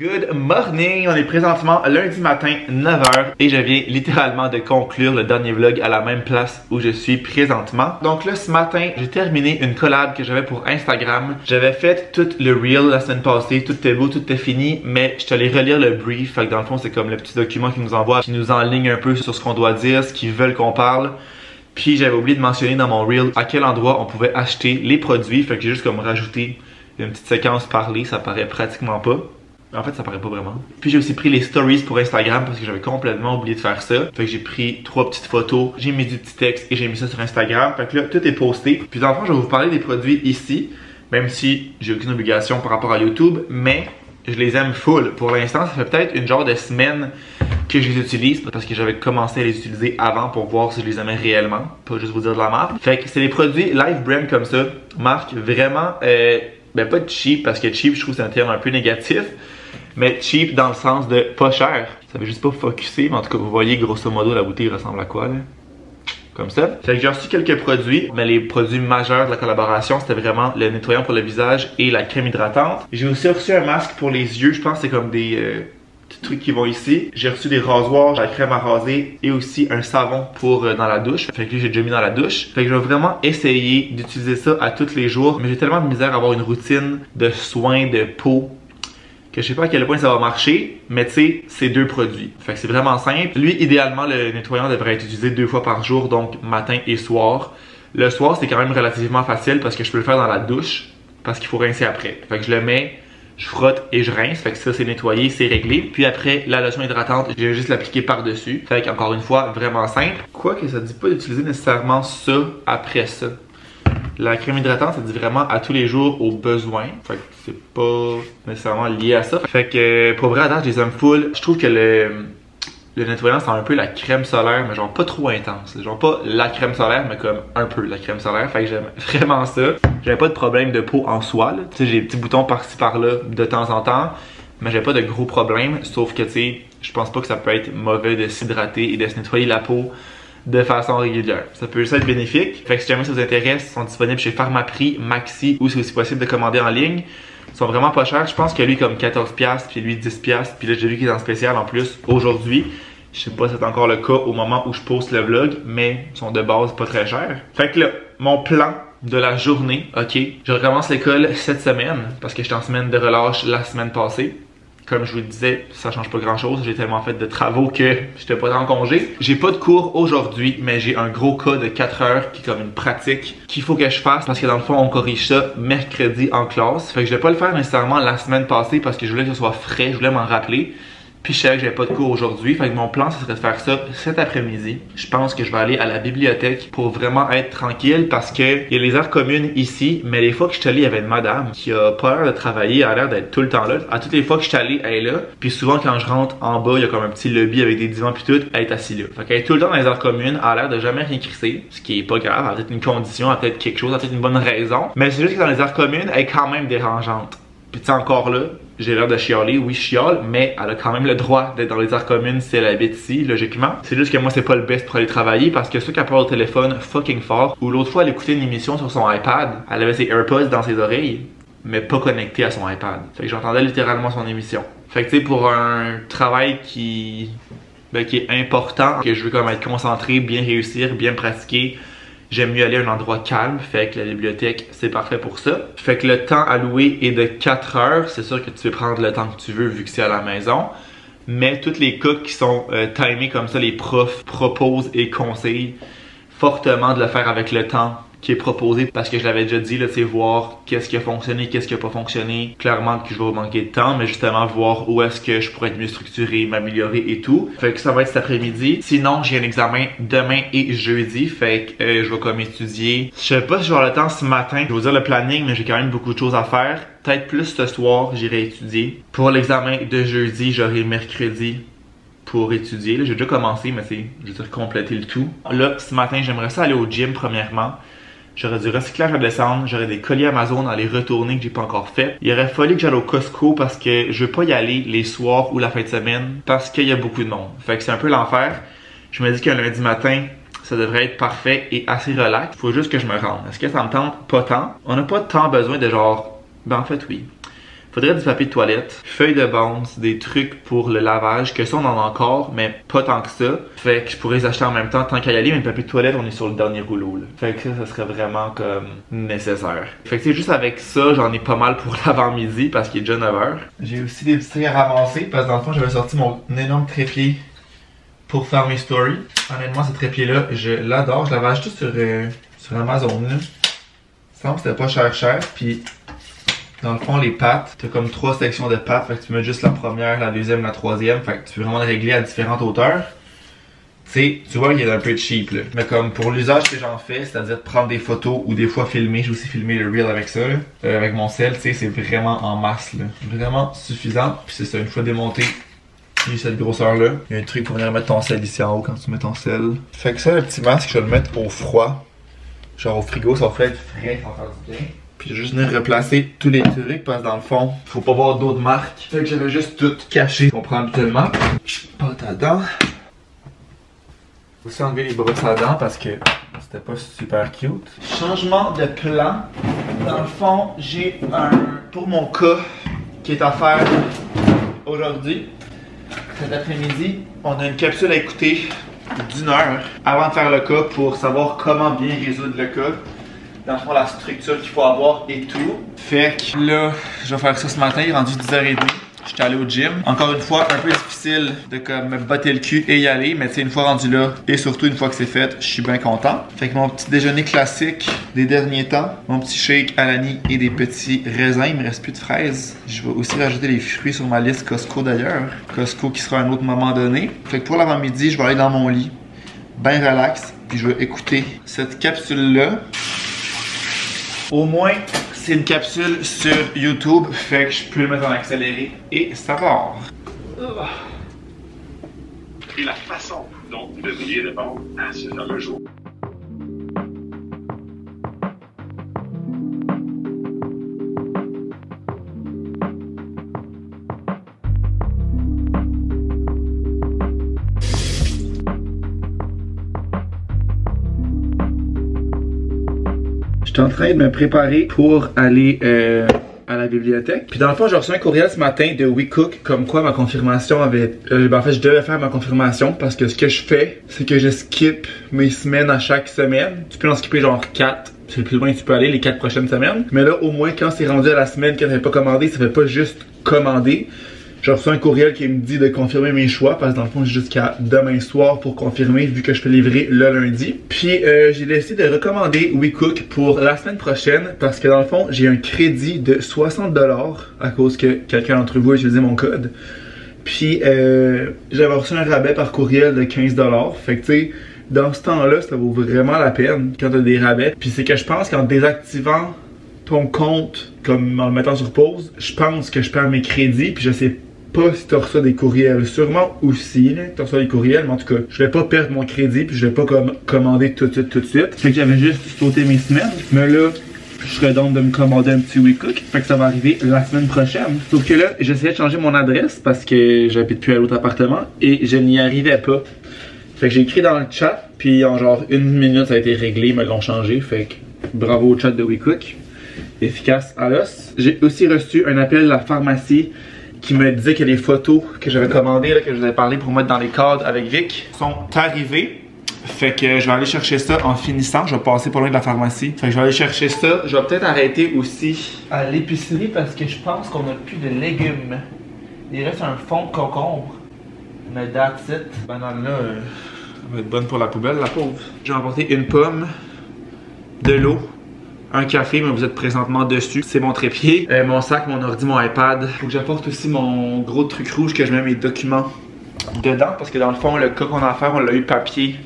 Good morning! On est présentement lundi matin 9h et je viens littéralement de conclure le dernier vlog à la même place où je suis présentement. Donc là ce matin, j'ai terminé une collab que j'avais pour Instagram. J'avais fait tout le reel la semaine passée, tout était beau, tout était fini, mais je suis allé relire le brief. Fait que dans le fond c'est comme le petit document qu'ils nous envoient, qui nous enligne un peu sur ce qu'on doit dire, ce qu'ils veulent qu'on parle. Puis j'avais oublié de mentionner dans mon reel à quel endroit on pouvait acheter les produits. Fait que j'ai juste comme rajouté une petite séquence parlée, ça paraît pratiquement pas. En fait, ça paraît pas vraiment. Puis j'ai aussi pris les stories pour Instagram parce que j'avais complètement oublié de faire ça. Fait que j'ai pris 3 petites photos, j'ai mis du petit texte et j'ai mis ça sur Instagram. Fait que là, tout est posté. Puis dans le fond, je vais vous parler des produits ici, même si j'ai aucune obligation par rapport à YouTube, mais je les aime full. Pour l'instant, ça fait peut-être une genre de semaine que je les utilise parce que j'avais commencé à les utiliser avant pour voir si je les aimais réellement, pas juste vous dire de la marque. Fait que c'est des produits Life Brand comme ça, marque vraiment, ben pas cheap parce que cheap, je trouve que c'est un terme un peu négatif. Mais cheap dans le sens de pas cher. Ça veut juste pas focusser, mais en tout cas, vous voyez grosso modo la bouteille ressemble à quoi là? Comme ça. Fait que j'ai reçu quelques produits, mais les produits majeurs de la collaboration, c'était vraiment le nettoyant pour le visage et la crème hydratante. J'ai aussi reçu un masque pour les yeux, je pense que c'est comme des petits trucs qui vont ici. J'ai reçu des rasoirs, la crème à raser et aussi un savon pour dans la douche. Fait que j'ai déjà mis dans la douche. Fait que je vais vraiment essayer d'utiliser ça à tous les jours, mais j'ai tellement de misère à avoir une routine de soins de peau que je sais pas à quel point ça va marcher, mais tu sais, c'est 2 produits. Fait que c'est vraiment simple. Lui, idéalement, le nettoyant devrait être utilisé 2 fois par jour, donc matin et soir. Le soir, c'est quand même relativement facile parce que je peux le faire dans la douche, parce qu'il faut rincer après. Fait que je le mets, je frotte et je rince. Fait que ça, c'est nettoyé, c'est réglé. Puis après, la lotion hydratante, je vais juste l'appliquer par-dessus. Fait qu'encore une fois, vraiment simple. Quoique ça dit pas d'utiliser nécessairement ça après ça. La crème hydratante, ça dit vraiment à tous les jours aux besoins. Fait que c'est pas nécessairement lié à ça. Fait que pour vrai, à date, je les aime full. Je trouve que le nettoyant, c'est un peu la crème solaire, mais genre pas trop intense. Genre pas la crème solaire, mais comme un peu la crème solaire. Fait que j'aime vraiment ça. J'avais pas de problème de peau en soi. Tu sais, j'ai des petits boutons par-ci par-là de temps en temps. Mais j'ai pas de gros problèmes. Sauf que tu sais, je pense pas que ça peut être mauvais de s'hydrater et de se nettoyer la peau de façon régulière. Ça peut juste être bénéfique. Fait que si jamais ça vous intéresse, ils sont disponibles chez Pharmaprix, Maxi ou c'est aussi possible de commander en ligne. Ils sont vraiment pas chers. Je pense que lui comme 14$, puis lui 10$. Puis là j'ai vu qu'il est en spécial en plus aujourd'hui. Je sais pas si c'est encore le cas au moment où je poste le vlog, mais ils sont de base pas très chers. Fait que là, mon plan de la journée, ok. Je recommence l'école cette semaine parce que j'étais en semaine de relâche la semaine passée. Comme je vous le disais, ça change pas grand chose. J'ai tellement fait de travaux que j'étais pas en congé. J'ai pas de cours aujourd'hui, mais j'ai un gros cas de 4 heures qui est comme une pratique qu'il faut que je fasse parce que dans le fond, on corrige ça mercredi en classe. Fait que je vais pas le faire nécessairement la semaine passée parce que je voulais que ce soit frais, je voulais m'en rappeler. Puis je savais que j'avais pas de cours aujourd'hui. Fait que mon plan, ce serait de faire ça cet après-midi. Je pense que je vais aller à la bibliothèque pour vraiment être tranquille parce que il y a les heures communes ici. Mais les fois que je suis allé, il y avait une madame qui a pas l'air de travailler, elle a l'air d'être tout le temps là. À toutes les fois que je suis allé, elle est là. Puis souvent, quand je rentre en bas, il y a comme un petit lobby avec des divans puis tout, elle est assise là. Fait qu'elle est tout le temps dans les heures communes, elle a l'air de jamais rien crisser. Ce qui est pas grave, elle a peut-être une condition, elle a peut-être quelque chose, elle a peut-être une bonne raison. Mais c'est juste que dans les heures communes, elle est quand même dérangeante. Puis tu sais, encore là, j'ai l'air de chialer, oui je chiale, mais elle a quand même le droit d'être dans les aires communes si elle habite ici, logiquement. C'est juste que moi c'est pas le best pour aller travailler parce que ceux qui a parlé au téléphone fucking fort, ou l'autre fois elle écoutait une émission sur son iPad, elle avait ses AirPods dans ses oreilles, mais pas connecté à son iPad. Fait que j'entendais littéralement son émission. Fait que tu sais, pour un travail qui est important, que je veux comme être concentré, bien réussir, bien pratiquer, j'aime mieux aller à un endroit calme, fait que la bibliothèque, c'est parfait pour ça. Fait que le temps alloué est de 4 heures. C'est sûr que tu peux prendre le temps que tu veux vu que c'est à la maison. Mais tous les cas qui sont timés comme ça, les profs proposent et conseillent fortement de le faire avec le temps qui est proposé parce que je l'avais déjà dit, là, tu sais, voir qu'est-ce qui a fonctionné, qu'est-ce qui a pas fonctionné. Clairement que je vais manquer de temps, mais justement voir où est-ce que je pourrais être mieux structuré, m'améliorer et tout. Fait que ça va être cet après-midi. Sinon, j'ai un examen demain et jeudi, fait que je vais comme étudier. Je sais pas si je vais avoir le temps ce matin, je vais vous dire le planning, mais j'ai quand même beaucoup de choses à faire. Peut-être plus ce soir, j'irai étudier. Pour l'examen de jeudi, j'aurai mercredi pour étudier. Là, j'ai déjà commencé, mais c'est, je veux dire, compléter le tout. Là, ce matin, j'aimerais ça aller au gym premièrement. J'aurais du recyclage à descendre, j'aurais des colis Amazon à les retourner que j'ai pas encore fait. Il aurait fallu que j'aille au Costco parce que je veux pas y aller les soirs ou la fin de semaine parce qu'il y a beaucoup de monde. Fait que c'est un peu l'enfer. Je me dis qu'un lundi matin, ça devrait être parfait et assez relax. Faut juste que je me rende. Est-ce que ça me tente? Pas tant. On n'a pas tant besoin de genre... Ben en fait oui. Faudrait du papier de toilette, feuilles de Bonds, des trucs pour le lavage, que ça on en a encore, mais pas tant que ça. Fait que je pourrais les acheter en même temps tant qu'à y aller, mais le papier de toilette on est sur le dernier rouleau là. Fait que ça serait vraiment comme nécessaire. Fait que c'est juste avec ça, j'en ai pas mal pour l'avant-midi parce qu'il est déjà 9h. J'ai aussi des petits trucs à ramasser parce que dans le fond j'avais sorti mon énorme trépied pour faire mes stories. Honnêtement ce trépied là, je l'adore, je l'avais acheté sur Amazon là. Ça me semble que c'était pas cher, puis dans le fond, les pattes, t'as comme 3 sections de pattes, fait que tu mets juste la première, la deuxième, la troisième, fait que tu peux vraiment le régler à différentes hauteurs. Tu vois qu'il est un peu cheap là. Mais comme pour l'usage que j'en fais, c'est-à-dire prendre des photos ou des fois filmer, j'ai aussi filmé le reel avec ça là, avec mon sel, tu sais, c'est vraiment en masse là. Vraiment suffisant, puis c'est ça, une fois démonté, il y a cette grosseur là. Il y a un truc pour venir mettre ton sel ici en haut quand tu mets ton sel. Fait que ça, le petit masque, je vais le mettre au froid. Genre au frigo, ça va faire être frais, ça va faire du bien. Puis je vais juste venir replacer tous les trucs parce que dans le fond, faut pas voir d'autres marques. Fait que j'avais juste tout caché. On prend habituellement. Pâte à dents. Aussi enlever les brosses à dents parce que c'était pas super cute. Changement de plan. Dans le fond, j'ai pour mon cas qui est à faire aujourd'hui. Cet après-midi, on a une capsule à écouter d'1 heure avant de faire le cas pour savoir comment bien résoudre le cas. Dans le fond, la structure qu'il faut avoir et tout. Fait que là, je vais faire ça ce matin, il est rendu 10h30. J'étais allé au gym. Encore une fois, un peu difficile de comme me botter le cul et y aller, mais tu sais, une fois rendu là, et surtout une fois que c'est fait, je suis bien content. Fait que mon petit déjeuner classique des derniers temps, mon petit shake à l'anis et des petits raisins, il me reste plus de fraises. Je vais aussi rajouter les fruits sur ma liste Costco d'ailleurs. Costco qui sera à un autre moment donné. Fait que pour l'avant-midi, je vais aller dans mon lit, bien relax, puis je vais écouter cette capsule-là. Au moins, c'est une capsule sur YouTube, fait que je peux le mettre en accéléré et ça part. Et la façon dont vous devriez répondre à ce fameux jour. Je suis en train de me préparer pour aller à la bibliothèque. Puis dans le fond, j'ai reçu un courriel ce matin de WeCook comme quoi ma confirmation avait... en fait, je devais faire ma confirmation parce que ce que je fais, c'est que je skip mes semaines à chaque semaine. Tu peux en skipper genre 4. C'est le plus loin que tu peux aller, les 4 prochaines semaines. Mais là, au moins, quand c'est rendu à la semaine que j'avais pas commandé, ça fait pas juste commander. J'ai reçu un courriel qui me dit de confirmer mes choix parce que dans le fond j'ai jusqu'à demain soir pour confirmer vu que je peux livrer le lundi. Puis j'ai décidé de recommander WeCook pour la semaine prochaine parce que dans le fond j'ai un crédit de 60$ à cause que quelqu'un d'entre vous a utilisé mon code. Puis j'avais reçu un rabais par courriel de 15$. Fait que tu sais, dans ce temps-là ça vaut vraiment la peine quand t'as des rabais. Puis c'est que je pense qu'en désactivant ton compte comme en le mettant sur pause, je pense que je perds mes crédits puis je sais pas si tu reçois des courriels, sûrement aussi, tu reçois des courriels, mais en tout cas, je vais pas perdre mon crédit puis je vais pas commander tout de suite. Fait que j'avais juste sauté mes semaines, mais là, je serais donc de me commander un petit WeCook, fait que ça va arriver la semaine prochaine. Sauf que là, j'essayais de changer mon adresse parce que j'habite plus à l'autre appartement et je n'y arrivais pas. Fait que j'ai écrit dans le chat, puis en genre 1 minute ça a été réglé, ils me l'ont changé, fait que bravo au chat de WeCook. Efficace à l'os. J'ai aussi reçu un appel de la pharmacie qui me disait que les photos que j'avais commandées, là, que je vous avais parlé pour mettre dans les cadres avec Vic, sont arrivées. Fait que je vais aller chercher ça en finissant. Je vais passer pas loin de la pharmacie. Fait que je vais aller chercher ça. Je vais peut-être arrêter aussi à l'épicerie parce que je pense qu'on a plus de légumes. Il reste un fond de concombre. Mais that's it. Banane-là, ça va être bonne pour la poubelle, la pauvre. J'ai emporté une pomme, de l'eau, un café, mais vous êtes présentement dessus. C'est mon trépied, mon sac, mon ordi, mon iPad. Faut que j'apporte aussi mon gros truc rouge que je mets mes documents dedans. Parce que dans le fond, le cas qu'on a à faire, on l'a eu papier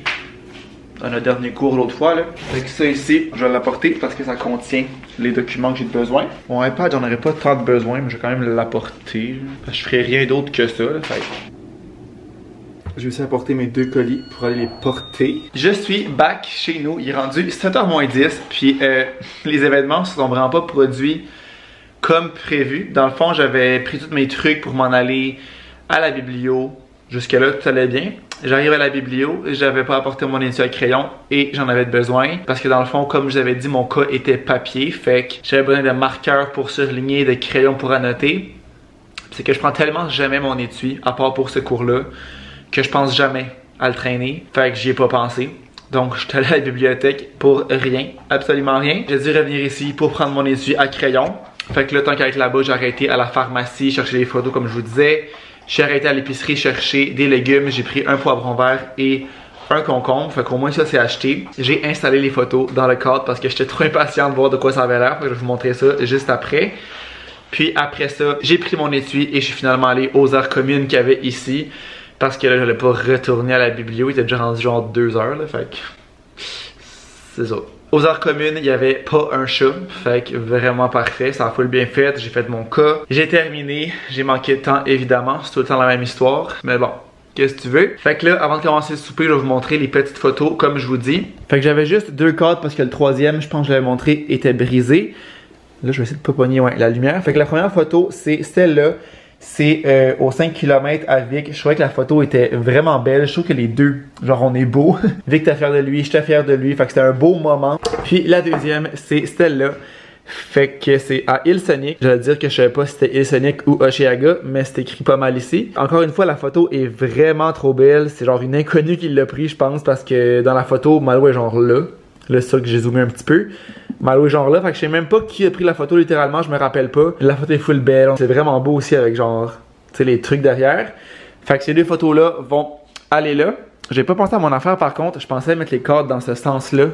dans notre dernier cours l'autre fois. Là. Fait que ça ici, je vais l'apporter parce que ça contient les documents que j'ai besoin. Mon iPad, j'en aurais pas tant de besoin, mais je vais quand même l'apporter. Parce que je ferai rien d'autre que ça. Là. Fait que je vais aussi apporter mes 2 colis pour aller les porter. Je suis back chez nous. Il est rendu 7h moins 10. Puis les événements ne se sont vraiment pas produits comme prévu. Dans le fond, j'avais pris tous mes trucs pour m'en aller à la biblio. Jusque-là, tout allait bien. j'arrive à la biblio, j'avais pas apporté mon étui à crayon et j'en avais besoin parce que dans le fond, comme je vous avais dit, mon cas était papier, fait que j'avais besoin de marqueurs pour surligner, de crayons pour annoter. C'est que je prends tellement jamais mon étui, à part pour ce cours-là, que je pense jamais à le traîner, fait que j'y ai pas pensé. Donc je suis allé à la bibliothèque pour rien, absolument rien. J'ai dû revenir ici pour prendre mon étui à crayon. Fait que là, tant qu'à être là-bas, j'ai arrêté à la pharmacie, chercher des photos comme je vous disais. J'ai arrêté à l'épicerie chercher des légumes, j'ai pris un poivron vert et un concombre, fait qu'au moins ça c'est acheté. J'ai installé les photos dans le cadre parce que j'étais trop impatient de voir de quoi ça avait l'air, fait que je vais vous montrer ça juste après. Puis après ça, j'ai pris mon étui et je suis finalement allé aux aires communes qu'il y avait ici parce que là, j'allais pas retourner à la biblio, il était déjà rendu genre 2 heures là, fait que c'est ça. Aux aires communes, il n'y avait pas un chat, fait que vraiment parfait, ça a full bien fait, j'ai fait mon cas. J'ai terminé, j'ai manqué de temps évidemment, c'est tout le temps la même histoire, mais bon, qu'est-ce que tu veux? Fait que là, avant de commencer le souper, je vais vous montrer les petites photos comme je vous dis. Fait que j'avais juste 2 cadres parce que le troisième, je pense que je l'avais montré, était brisé. Là, je vais essayer de pas pogner la lumière. Fait que la première photo, c'est celle-là. C'est aux 5 km à Vic. Je trouvais que la photo était vraiment belle. Je trouve que les deux, genre on est beau. Vic t'es fier de lui, j'étais fier de lui. Fait que c'était un beau moment. Puis la deuxième, c'est celle-là. Fait que c'est à Hillsonic. J'allais dire que je savais pas si c'était Hillsonic ou Osheaga, mais c'est écrit pas mal ici. Encore une fois, la photo est vraiment trop belle. C'est genre une inconnue qui l'a pris, je pense, parce que dans la photo, Malo est genre là. Là, c'est ça que j'ai zoomé un petit peu. Malo est genre là, fait que je sais même pas qui a pris la photo littéralement, je me rappelle pas. La photo est full belle, c'est vraiment beau aussi avec genre, tu sais, les trucs derrière. Fait que ces deux photos-là vont aller là. J'ai pas pensé à mon affaire par contre, je pensais mettre les cadres dans ce sens-là,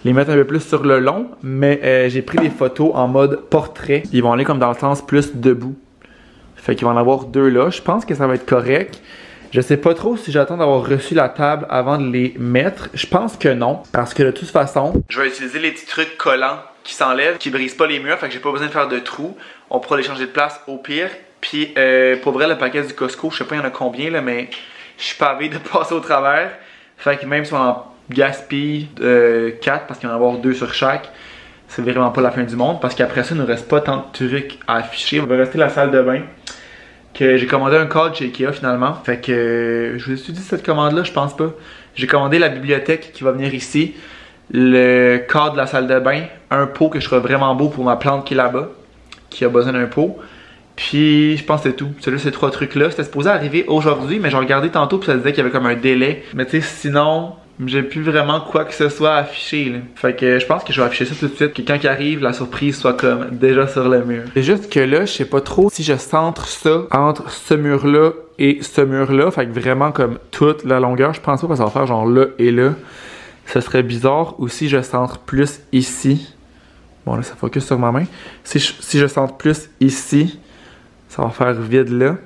les mettre un peu plus sur le long, mais j'ai pris des photos en mode portrait. Ils vont aller comme dans le sens plus debout. Fait qu'il va en avoir 2 là, je pense que ça va être correct. Je sais pas trop si j'attends d'avoir reçu la table avant de les mettre. Je pense que non, parce que de toute façon, je vais utiliser les petits trucs collants qui s'enlèvent, qui brisent pas les murs, fait que j'ai pas besoin de faire de trous. On pourra les changer de place au pire. Puis pour vrai, le paquet du Costco, je sais pas il y en a combien là, mais je suis pavé de passer au travers. Fait que même si on en gaspille 4, parce qu'il va y en avoir 2 sur chaque, c'est vraiment pas la fin du monde, parce qu'après ça, il nous reste pas tant de trucs à afficher. Il va rester la salle de bain. Que j'ai commandé un cadre chez Ikea finalement. Fait que je vous ai dit cette commande là, je pense pas. J'ai commandé la bibliothèque qui va venir ici, le cadre de la salle de bain, un pot que je trouve vraiment beau pour ma plante qui est là-bas, qui a besoin d'un pot. Puis je pense que c'est tout. Celui-là, ces 3 trucs là, c'était supposé arriver aujourd'hui, mais j'ai regardé tantôt puis ça disait qu'il y avait comme un délai. Mais tu sais, sinon, j'ai plus vraiment quoi que ce soit affiché là. Fait que je pense que je vais afficher ça tout de suite, que quand il arrive, la surprise soit comme déjà sur le mur. C'est juste que là, je sais pas trop si je centre ça entre ce mur là et ce mur là. Fait que vraiment comme toute la longueur, je pense pas que ça va faire genre là et là. Ce serait bizarre. Ou si je centre plus ici. Bon là, ça focus sur ma main. Si je centre plus ici, ça va faire vide là.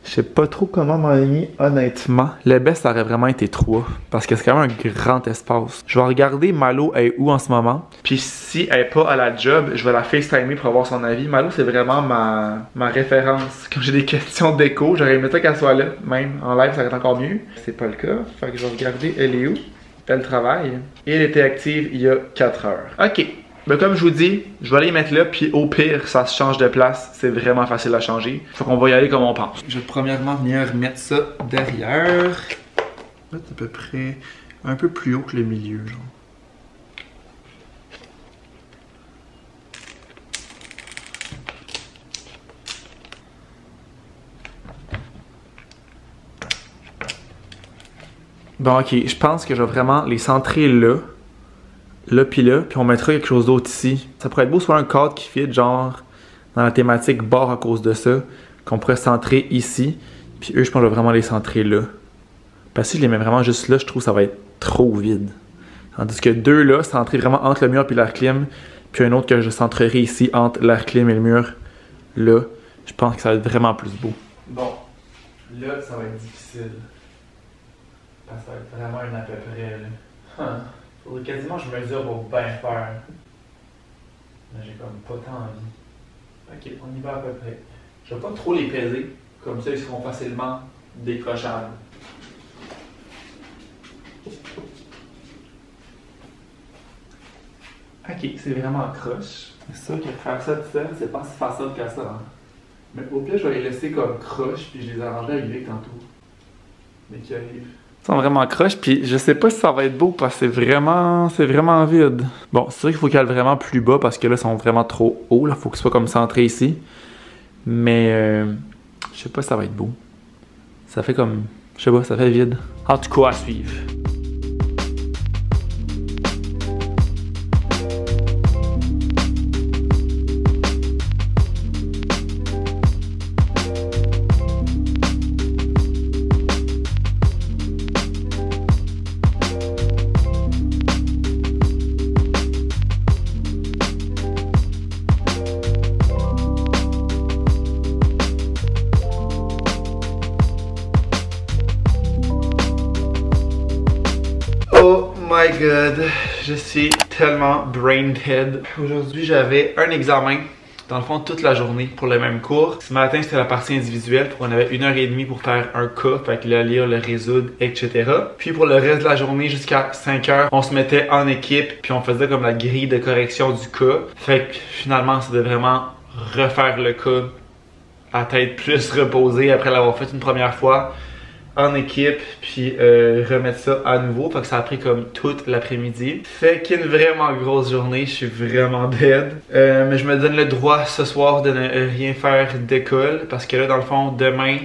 Je sais pas trop comment m'aligner honnêtement. Le best ça aurait vraiment été 3 parce que c'est quand même un grand espace. Je vais regarder Malo est où en ce moment. Puis si elle est pas à la job, je vais la FaceTimer pour avoir son avis. Malo c'est vraiment ma référence. Quand j'ai des questions d'écho, j'aurais aimé ça qu'elle soit là. Même en live ça aurait été encore mieux. C'est pas le cas. Fait que je vais regarder elle est où. Elle travaille. Et elle était active il y a 4 heures. Ok. Ben comme je vous dis, je vais aller les mettre là, puis au pire, ça se change de place. C'est vraiment facile à changer. Fait qu'on va y aller comme on pense. Je vais premièrement venir mettre ça derrière. Là, c'est à peu près un peu plus haut que le milieu, genre. Bon, ok, je pense que je vais vraiment les centrer là. Là puis on mettra quelque chose d'autre ici. Ça pourrait être beau soit un cadre qui fit genre dans la thématique bar à cause de ça, qu'on pourrait centrer ici. Puis eux, je pense que je vais vraiment les centrer là. Parce que si je les mets vraiment juste là, je trouve que ça va être trop vide. Tandis que 2 là, centrés vraiment entre le mur et l'air clim. Puis un autre que je centrerai ici entre l'air clim et le mur. Là, je pense que ça va être vraiment plus beau. Bon, là, ça va être difficile. Parce que ça va être vraiment un à peu près là. Faudrait quasiment que je mesure pour bien faire. Mais j'ai comme pas tant envie. Ok, on y va à peu près. Je vais pas trop les peser, comme ça ils seront facilement décrochables. Ok, c'est vraiment croche. C'est sûr que faire ça tout seul, c'est pas si facile que ça. Hein. Mais au pire, je vais les laisser comme croche, puis je les arrangerai avec Vic tantôt. Mais qui arrive. Ils sont vraiment croches, puis je sais pas si ça va être beau parce que c'est vraiment vide. Bon, c'est vrai qu'il faut qu'elle aille vraiment plus bas parce que là, ils sont vraiment trop hauts. Là, faut que ce soit comme centré ici. Mais je sais pas si ça va être beau. Ça fait comme, je sais pas, ça fait vide. En tout cas, à suivre. Oh my god, je suis tellement brain dead. Aujourd'hui, j'avais un examen, dans le fond, toute la journée pour le même cours. Ce matin, c'était la partie individuelle, on avait 1h30 pour faire un cas, fait que le lire, le résoudre, etc. Puis pour le reste de la journée, jusqu'à 5h, on se mettait en équipe, puis on faisait comme la grille de correction du cas. Fait que finalement, c'était vraiment refaire le cas à tête plus reposée après l'avoir fait une première fois en équipe, puis remettre ça à nouveau. Fait que ça a pris comme toute l'après-midi. Fait qu'une vraiment grosse journée, je suis vraiment dead. Mais je me donne le droit ce soir de ne rien faire d'école, parce que là, dans le fond, demain,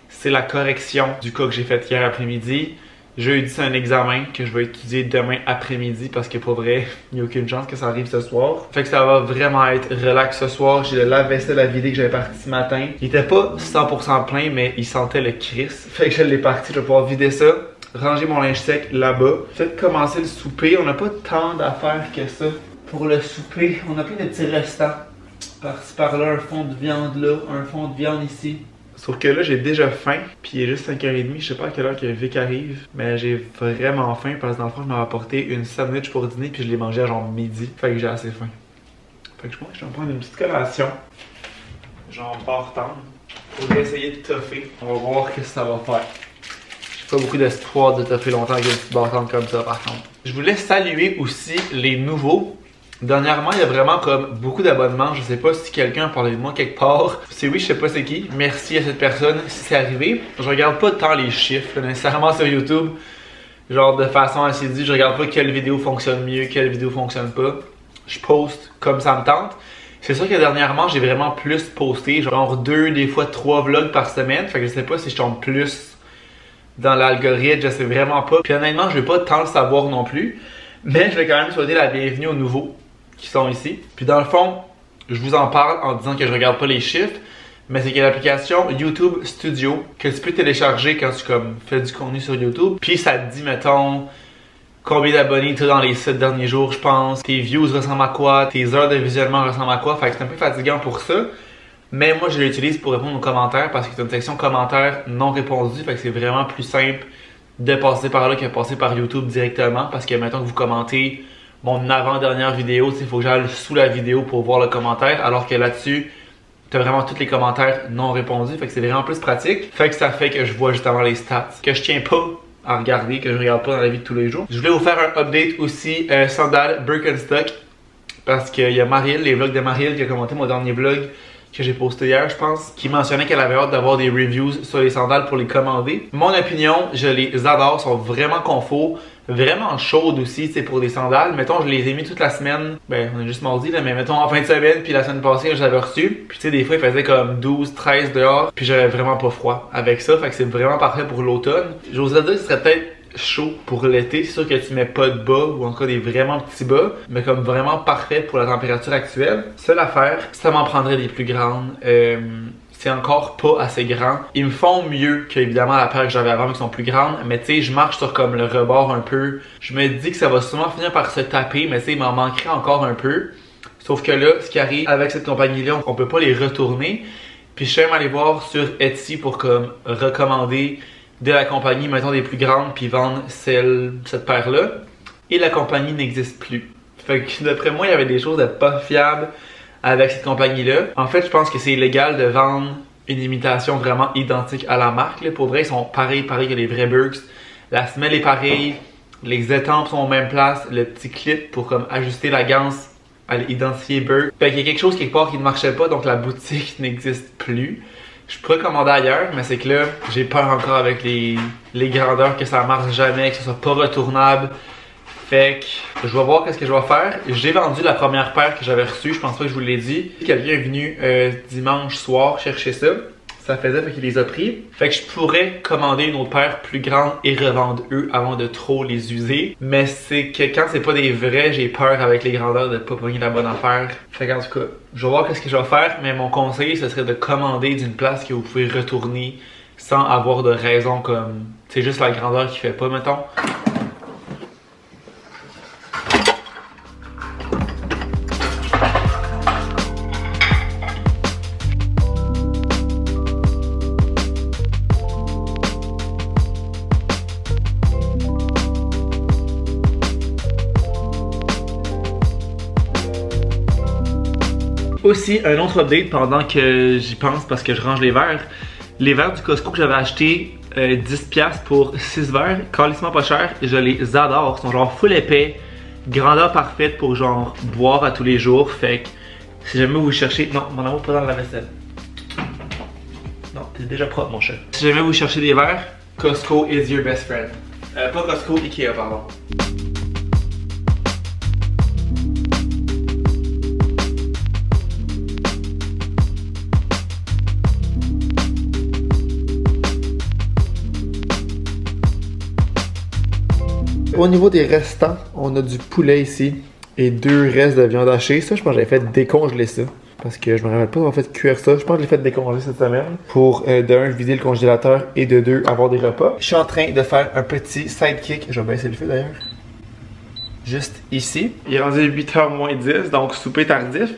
c'est la correction du cas que j'ai fait hier après-midi. Jeudi, c'est un examen que je vais étudier demain après-midi, parce que pour vrai, il n'y a aucune chance que ça arrive ce soir. Fait que ça va vraiment être relax ce soir. J'ai le lave-vaisselle à vider que j'avais parti ce matin. Il était pas 100% plein, mais il sentait le Christ. Fait que je l'ai parti, je vais pouvoir vider ça, ranger mon linge sec là-bas. Fait que commencer le souper. On n'a pas tant d'affaires que ça pour le souper. On a plein de petits restants. Par-ci par-là, un fond de viande là, un fond de viande ici. Sauf que là, j'ai déjà faim, puis il est juste 5h30, je sais pas à quelle heure que Vic arrive, mais j'ai vraiment faim parce que dans le fond, je m'avais apporté une sandwich pour dîner, puis je l'ai mangé à genre midi. Fait que j'ai assez faim. Fait que je pense que je vais me prendre une petite collation, genre part-temps, pour essayer de toffer. On va voir ce que ça va faire. J'ai pas beaucoup d'espoir de toffer longtemps avec une petite barre-tente comme ça, par contre. Je voulais saluer aussi les nouveaux. Dernièrement, il y a vraiment comme beaucoup d'abonnements. Je sais pas si quelqu'un a parlé de moi quelque part. Si oui, je sais pas c'est qui. Merci à cette personne si c'est arrivé. Je regarde pas tant les chiffres nécessairement sur YouTube. Genre de façon assidue, je regarde pas quelle vidéo fonctionne mieux, quelle vidéo fonctionne pas. Je poste comme ça me tente. C'est sûr que dernièrement, j'ai vraiment plus posté. Genre 2, des fois 3 vlogs par semaine. Fait que je sais pas si je tombe plus dans l'algorithme. Je sais vraiment pas. Puis honnêtement, je vais pas tant le savoir non plus. Mais je vais quand même souhaiter la bienvenue aux nouveaux qui sont ici. Puis dans le fond, je vous en parle en disant que je regarde pas les chiffres, mais c'est qu'il y a l'application YouTube Studio que tu peux télécharger quand tu comme fais du contenu sur YouTube. Puis ça te dit, mettons, combien d'abonnés tu as dans les 7 derniers jours, je pense, tes views ressemblent à quoi, tes heures de visionnement ressemblent à quoi. Fait que c'est un peu fatigant pour ça. Mais moi, je l'utilise pour répondre aux commentaires parce que c'est une section commentaires non répondus. Fait que c'est vraiment plus simple de passer par là que de passer par YouTube directement. Parce que mettons que vous commentez mon avant-dernière vidéo, il faut que j'aille sous la vidéo pour voir le commentaire, alors que là-dessus, tu as vraiment tous les commentaires non répondus, fait que c'est vraiment plus pratique. Fait que ça fait que je vois justement les stats, que je tiens pas à regarder, que je regarde pas dans la vie de tous les jours. Je voulais vous faire un update aussi, sandales Birkenstock, parce qu'il y a Marielle, les vlogs de Marielle qui a commenté mon dernier vlog que j'ai posté hier, je pense, qui mentionnait qu'elle avait hâte d'avoir des reviews sur les sandales pour les commander. Mon opinion, je les adore, sont vraiment confort, vraiment chaudes aussi, tu sais, pour des sandales. Mettons, je les ai mis toute la semaine, ben, on est juste mardi, là, mais mettons en fin de semaine, puis la semaine passée, je les avais reçus. Puis tu sais, des fois, il faisait comme 12, 13 dehors, puis j'avais vraiment pas froid avec ça, fait que c'est vraiment parfait pour l'automne. J'oserais dire que ce serait peut-être chaud pour l'été, c'est sûr que tu mets pas de bas ou encore des vraiment petits bas, mais comme vraiment parfait pour la température actuelle. Seule affaire, ça m'en prendrait des plus grandes. C'est encore pas assez grand. Ils me font mieux que évidemment la paire que j'avais avant qui sont plus grandes, mais tu sais, je marche sur comme le rebord un peu. Je me dis que ça va sûrement finir par se taper, mais tu sais, il m'en manquerait encore un peu. Sauf que là, ce qui arrive avec cette compagnie-là, on peut pas les retourner. Puis je suis même allé voir sur Etsy pour comme recommander de la compagnie, mettons des plus grandes, puis vendre cette paire-là. Et la compagnie n'existe plus. Fait que d'après moi, il y avait des choses de pas fiables avec cette compagnie-là. En fait, je pense que c'est illégal de vendre une imitation vraiment identique à la marque. Là. Pour vrai, ils sont pareils que les vrais Birks. La semelle est pareille, les étampes sont aux mêmes places, le petit clip pour comme ajuster la ganse à l'identifier Birk. Fait qu'il y a quelque chose quelque part qui ne marchait pas, donc la boutique n'existe plus. Je pourrais commander ailleurs, mais c'est que là, j'ai peur encore avec les grandeurs que ça marche jamais, que ce soit pas retournable. Fait que je vais voir qu'est-ce que je vais faire. J'ai vendu la première paire que j'avais reçue, je pense pas que je vous l'ai dit. Quelqu'un est venu dimanche soir chercher ça. Ça faisait, fait qu'il les a pris. Fait que je pourrais commander une autre paire plus grande et revendre eux avant de trop les user. Mais c'est que quand c'est pas des vrais, j'ai peur avec les grandeurs de pas pogner la bonne affaire. Fait qu'en tout cas, je vais voir qu'est-ce que je vais faire. Mais mon conseil, ce serait de commander d'une place que vous pouvez retourner sans avoir de raison comme... C'est juste la grandeur qui fait pas, mettons. Aussi, un autre update pendant que j'y pense parce que je range les verres. Les verres du Costco que j'avais acheté 10$ pour 6 verres, calissement pas cher, je les adore. Ils sont genre full épais, grandeur parfaite pour genre boire à tous les jours. Fait que si jamais vous cherchez... Non, mon amour, pas dans la vaisselle. Non, t'es déjà propre mon chat. Si jamais vous cherchez des verres, Costco is your best friend. Pas Costco, Ikea pardon. Au niveau des restants, on a du poulet ici et 2 restes de viande hachée. Ça, je pense que j'avais fait décongeler ça. Parce que je me rappelle pas d'avoir fait cuire ça. Je pense que je l'ai fait décongeler cette semaine. Pour de 1, vider le congélateur et de 2, avoir des repas. Je suis en train de faire un petit sidekick. Je vais baisser le feu d'ailleurs. Juste ici. Il est rendu 8h moins 10, donc souper tardif.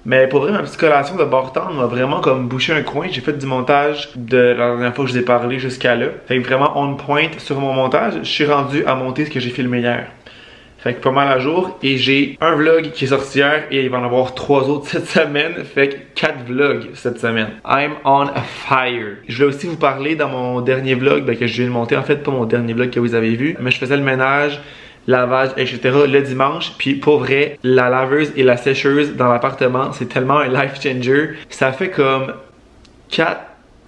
Mais pour vrai, ma petite collation de bord-temps m'a vraiment comme bouché un coin. J'ai fait du montage de la dernière fois que je vous ai parlé jusqu'à là. Fait que vraiment on point sur mon montage. Je suis rendu à monter ce que j'ai filmé hier. Fait que pas mal à jour. Et j'ai un vlog qui est sorti hier et il va en avoir 3 autres cette semaine. Fait que 4 vlogs cette semaine. I'm on fire. Je voulais aussi vous parler dans mon dernier vlog que je viens de monter. En fait, pas mon dernier vlog que vous avez vu. Mais je faisais le ménage, lavage, etc. le dimanche. Puis pour vrai, la laveuse et la sécheuse dans l'appartement, c'est tellement un life changer. Ça fait comme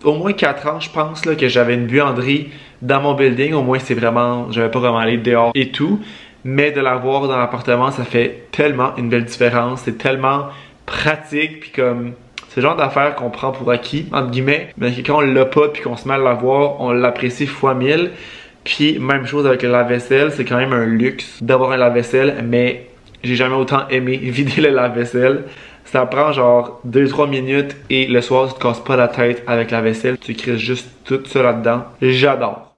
au moins 4 ans, je pense, là, que j'avais une buanderie dans mon building. Au moins, c'est vraiment, j'avais pas vraiment allé dehors et tout. Mais de l'avoir dans l'appartement, ça fait tellement une belle différence. C'est tellement pratique. Puis comme, c'est le genre d'affaires qu'on prend pour acquis, entre guillemets. Mais quand on l'a pas puis qu'on se met à l'avoir, on l'apprécie fois 1000. Puis même chose avec le lave-vaisselle, c'est quand même un luxe d'avoir un lave-vaisselle, mais j'ai jamais autant aimé vider le lave-vaisselle. Ça prend genre 2-3 minutes et le soir tu te casses pas la tête avec la vaisselle, tu crisses juste tout ça là-dedans. J'adore.